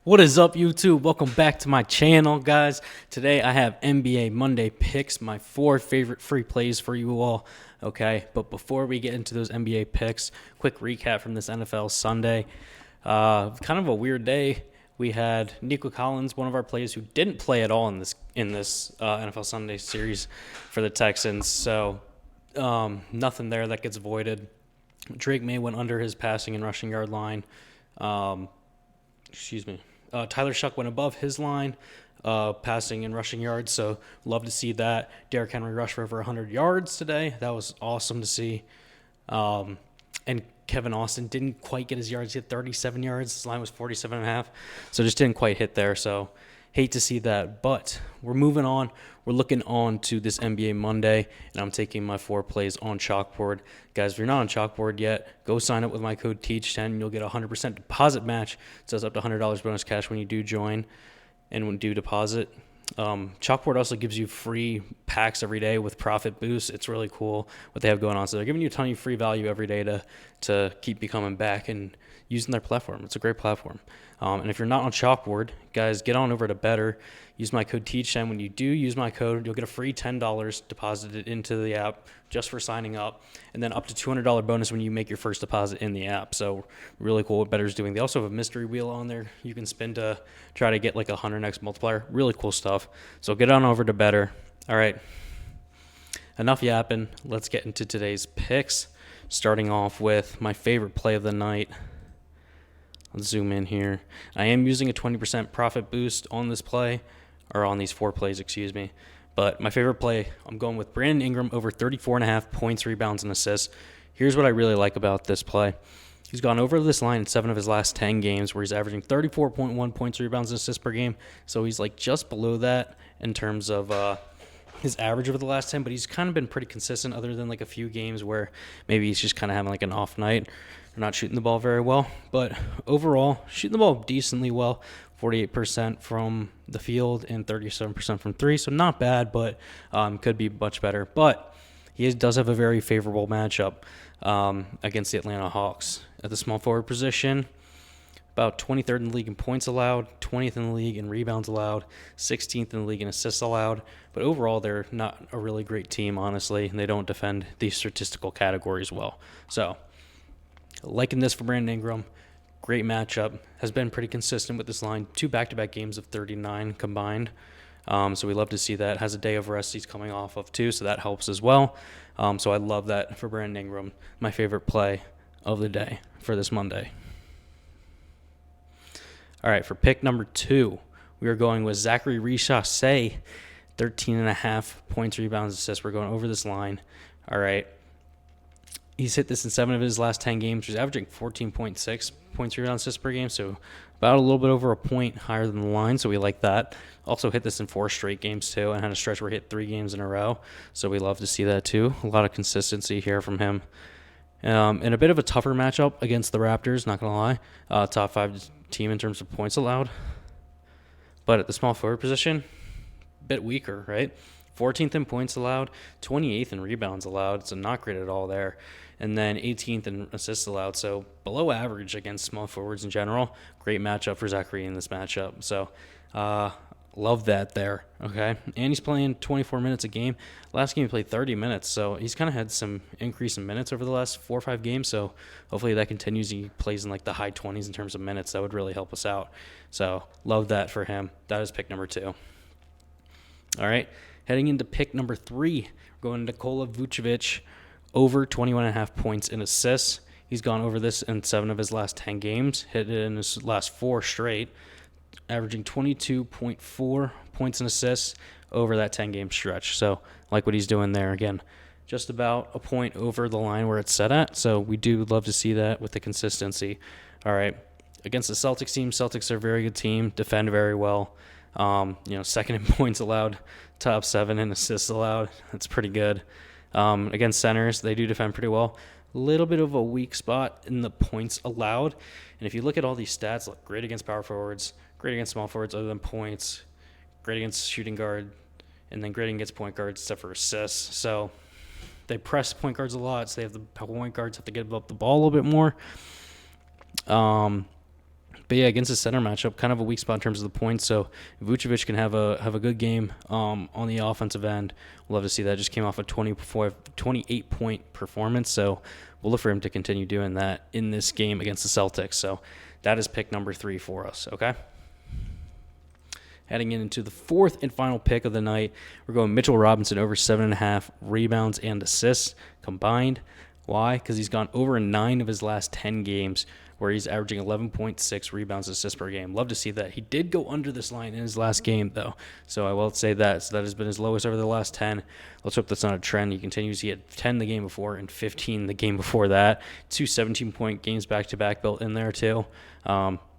What is up, YouTube? Welcome back to my channel, guys. Today I have NBA Monday picks, my 4 favorite free plays for you all. Okay, but before we get into those NBA picks, quick recap from this NFL Sunday. Kind of a weird day. We had Nico Collins, one of our players who didn't play at all in this NFL Sunday series for the Texans. So nothing there that gets voided. Drake May went under his passing and rushing yard line. Tyler Shuck went above his line, passing and rushing yards. So love to see that. Derrick Henry rushed for over 100 yards today. That was awesome to see. And Kevin Austin didn't quite get his yards. He had 37 yards. His line was 47.5. So just didn't quite hit there. So hate to see that. But we're moving on. We're looking on to this NBA Monday, and I'm taking my 4 plays on Chalkboard. Guys, if you're not on Chalkboard yet, go sign up with my code TEACH10, and you'll get a 100% deposit match. It says up to $100 bonus cash when you do join and when do deposit. Chalkboard also gives you free packs every day with profit boosts. It's really cool what they have going on. So they're giving you a ton of free value every day to keep you coming back and using their platform. It's a great platform. And if you're not on Chalkboard, guys, get on over to Betr. Use my code TEACH10. When you do use my code, you'll get a free $10 deposited into the app just for signing up, and then up to $200 bonus when you make your first deposit in the app. So really cool what Betr's doing. They also have a mystery wheel on there you can spin to try to get like a 100x multiplier. Really cool stuff. So get on over to Betr. All right, enough yapping. Let's get into today's picks, starting off with my favorite play of the night. Let's zoom in here. I am using a 20% profit boost on this play, or on these 4 plays, excuse me. But my favorite play, I'm going with Brandon Ingram over 34.5 points, rebounds, and assists. Here's what I really like about this play. He's gone over this line in 7 of his last 10 games, where he's averaging 34.1 points, rebounds, and assists per game. So he's like just below that in terms of his average over the last 10, but he's kind of been pretty consistent other than like a few games where maybe he's just kind of having like an off night or not shooting the ball very well. But overall, shooting the ball decently well, 48% from the field and 37% from 3. So not bad, but could be much better. But he does have a very favorable matchup against the Atlanta Hawks. At the small forward position, about 23rd in the league in points allowed, 20th in the league in rebounds allowed, 16th in the league in assists allowed. But overall, they're not a really great team, honestly, and they don't defend these statistical categories well. So, liking this for Brandon Ingram. Great matchup. Has been pretty consistent with this line. 2 back-to-back games of 39 combined. So we love to see that. Has a day of rest he's coming off of, too, so that helps as well. So I love that for Brandon Ingram. My favorite play of the day for this Monday. All right, for pick number 2, we are going with Zachary Richasay, 13.5 points, rebounds, assists. We're going over this line. All right. He's hit this in 7 of his last 10 games. He's averaging 14.6 points, rebounds, assists per game, so about a little bit over a point higher than the line, so we like that. Also hit this in 4 straight games, too, and had a stretch where he hit 3 games in a row, so we love to see that, too. A lot of consistency here from him. And a bit of a tougher matchup against the Raptors, not going to lie. Top 5 team in terms of points allowed. But at the small forward position, a bit weaker, right? 14th in points allowed, 28th in rebounds allowed, so not great at all there. And then 18th in assists allowed, so below average against small forwards in general. Great matchup for Zachary in this matchup. So love that there, okay? And he's playing 24 minutes a game. Last game he played 30 minutes, so he's kind of had some increase in minutes over the last 4 or 5 games, so hopefully that continues. He plays in like the high 20s in terms of minutes. That would really help us out. So love that for him. That is pick number 2. All right, heading into pick number 3, we're going to Nikola Vucevic, over 21.5 points in assists. He's gone over this in 7 of his last 10 games, hit it in his last 4 straight, averaging 22.4 points and assists over that 10-game stretch. So like what he's doing there. Again, just about a point over the line where it's set at. So we do love to see that with the consistency. All right, against the Celtics team, Celtics are a very good team, defend very well. Second in points allowed, top 7 in assists allowed. That's pretty good. Against centers, they do defend pretty well. A little bit of a weak spot in the points allowed. And if you look at all these stats, look great against power forwards, great against small forwards other than points, great against shooting guard, and then great against point guards except for assists. So they press point guards a lot, so they have the point guards have to get up the ball a little bit more. But yeah, against the center matchup, kind of a weak spot in terms of the points. So Vucevic can have a good game on the offensive end. We'll love to see that. Just came off a 28-point performance. So we'll look for him to continue doing that in this game against the Celtics. So that is pick number 3 for us, okay? Heading into the fourth and final pick of the night, we're going Mitchell Robinson over 7.5 rebounds and assists combined. Why? Because he's gone over 9 of his last 10 games where he's averaging 11.6 rebounds and assists per game. Love to see that. He did go under this line in his last game, though, so I will say that. So that has been his lowest over the last 10. Let's hope that's not a trend. He continues. He had 10 the game before and 15 the game before that. 2 17-point games back-to-back built in there, too.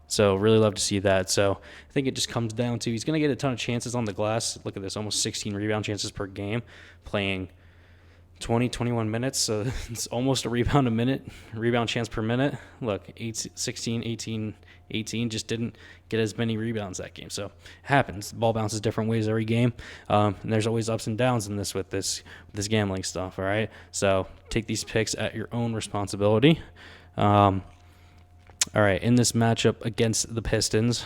So really love to see that. So I think it just comes down to he's going to get a ton of chances on the glass. Look at this, almost 16 rebound chances per game, playing 21 minutes. So it's almost a rebound a minute, rebound chance per minute. Look, 16, 18, just didn't get as many rebounds that game. So it happens. The ball bounces different ways every game. And there's always ups and downs in this with this gambling stuff, all right? So take these picks at your own responsibility. All right, in this matchup against the Pistons,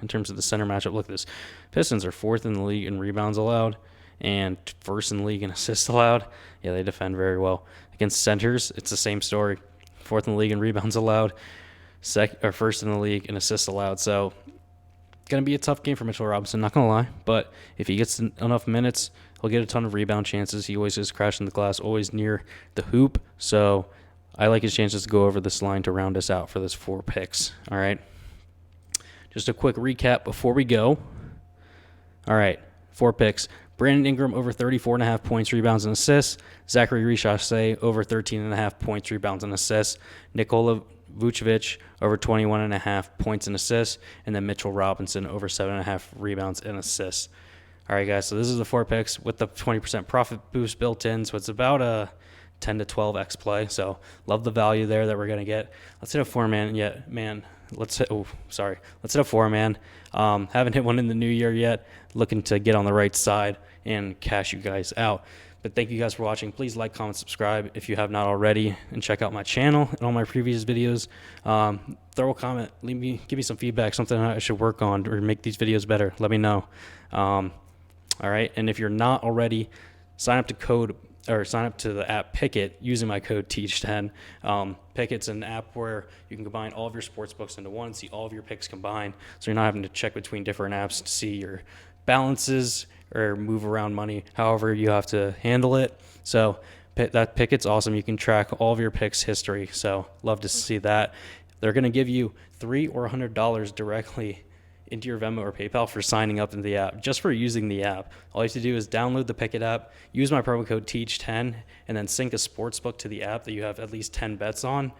in terms of the center matchup, look at this. Pistons are 4th in the league in rebounds allowed and 1st in the league in assists allowed. Yeah, they defend very well. Against centers, it's the same story. 4th in the league in rebounds allowed, 1st in the league in assists allowed. So, going to be a tough game for Mitchell Robinson, not going to lie. But if he gets enough minutes, he'll get a ton of rebound chances. He always is crashing the glass, always near the hoop. So, I like his chances to go over this line to round us out for this 4 picks. All right. Just a quick recap before we go. All right. 4 picks. Brandon Ingram over 34.5 points, rebounds, and assists. Zachary Richardson over 13.5 points, rebounds, and assists. Nikola Vucevic over 21.5 points and assists. And then Mitchell Robinson over 7.5 rebounds and assists. All right, guys. So this is the 4 picks with the 20% profit boost built in. So it's about a 10 to 12x play. So love the value there that we're going to get. Let's hit a 4-man yet, man. Let's hit a 4-man. Haven't hit one in the new year yet. Looking to get on the right side and cash you guys out. But thank you guys for watching. Please like, comment, subscribe if you have not already, and check out my channel and all my previous videos. Throw a comment, give me some feedback, something I should work on or make these videos better. Let me know. All right, and if you're not already, sign up to the app Pickett using my code TEACH10. Pickett's an app where you can combine all of your sports books into one, see all of your picks combined, so you're not having to check between different apps to see your balances or move around money, however you have to handle it. So that Pickett's awesome. You can track all of your picks history, so love to see that. They're going to give you $3 or $100 directly into your Venmo or PayPal for signing up in the app, just for using the app. All you have to do is download the Pickett app, use my promo code TEACH10, and then sync a sportsbook to the app that you have at least 10 bets on,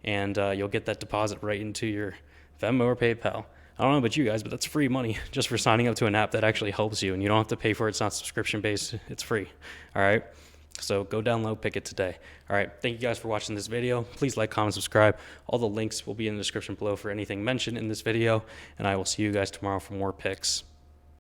and you'll get that deposit right into your Venmo or PayPal. I don't know about you guys, but that's free money just for signing up to an app that actually helps you, and you don't have to pay for it. It's not subscription-based. It's free. All right? So go download Pickett today. All right. Thank you guys for watching this video. Please like, comment, subscribe. All the links will be in the description below for anything mentioned in this video. And I will see you guys tomorrow for more picks.